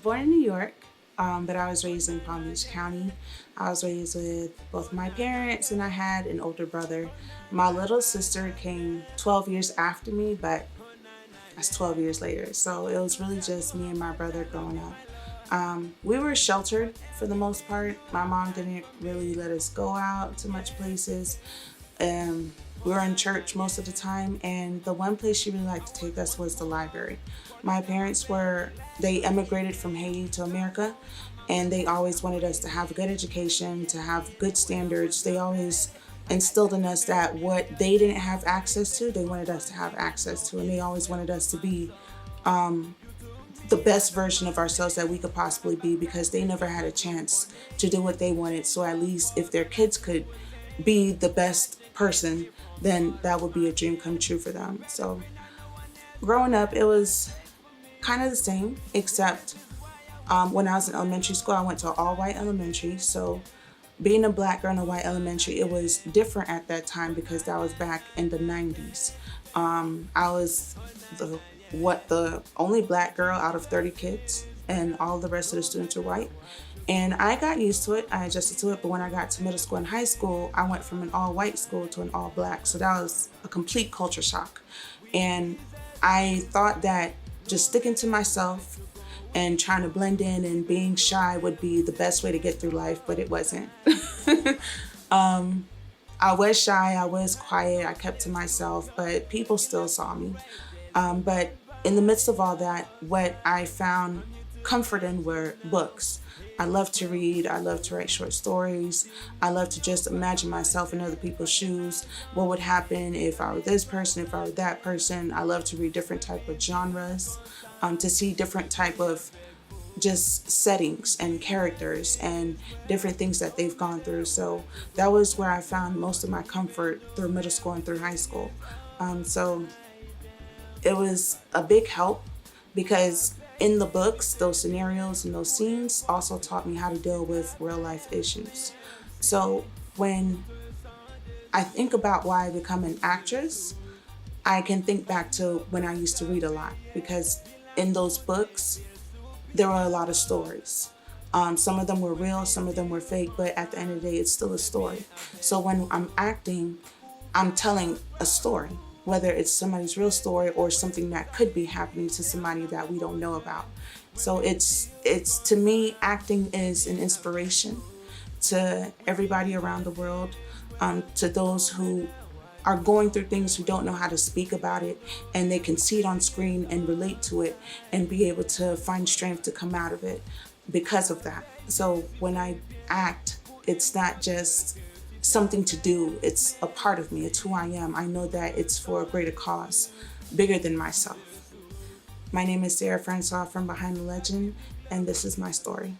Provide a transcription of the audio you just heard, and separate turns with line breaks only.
born in New York, but I was raised in Palm Beach County. I was raised with both my parents, and I had an older brother. My little sister came 12 years after me, but that's 12 years later. So it was really just me and my brother growing up. We were sheltered for the most part. My mom didn't really let us go out to much places. We were in church most of the time, and the one place she really liked to take us was the library. My parents they emigrated from Haiti to America, and they always wanted us to have a good education, to have good standards. They always instilled in us that what they didn't have access to, they wanted us to have access to, and they always wanted us to be the best version of ourselves that we could possibly be, because they never had a chance to do what they wanted. So at least if their kids could be the best person, then that would be a dream come true for them. So growing up, it was kind of the same, except when I was in elementary school, I went to an all-white elementary. So being a black girl in a white elementary, it was different at that time because that was back in the 90s. I was the only black girl out of 30 kids, and all the rest of the students were white. And I got used to it, I adjusted to it, but when I got to middle school and high school, I went from an all-white school to an all-black, so that was a complete culture shock. And I thought that just sticking to myself and trying to blend in and being shy would be the best way to get through life, but it wasn't. I was shy, I was quiet, I kept to myself, but people still saw me. But in the midst of all that, what I found comfort in were books. I love to read, I love to write short stories, I love to just imagine myself in other people's shoes. What would happen if I were this person, if I were that person? I love to read different type of genres, to see different type of just settings and characters and different things that they've gone through. So that was where I found most of my comfort through middle school and through high school. So it was a big help, because in the books, those scenarios and those scenes also taught me how to deal with real life issues. So when I think about why I become an actress, I can think back to when I used to read a lot, because in those books, there were a lot of stories. Some of them were real, some of them were fake, but at the end of the day, it's still a story. So when I'm acting, I'm telling a story, whether it's somebody's real story or something that could be happening to somebody that we don't know about. So it's to me, acting is an inspiration to everybody around the world, to those who are going through things, who don't know how to speak about it, and they can see it on screen and relate to it and be able to find strength to come out of it because of that. So when I act, it's not just something to do, it's a part of me, it's who I am. I know that it's for a greater cause, bigger than myself. My name is Sarah Francois from Behind the Legend, and this is my story.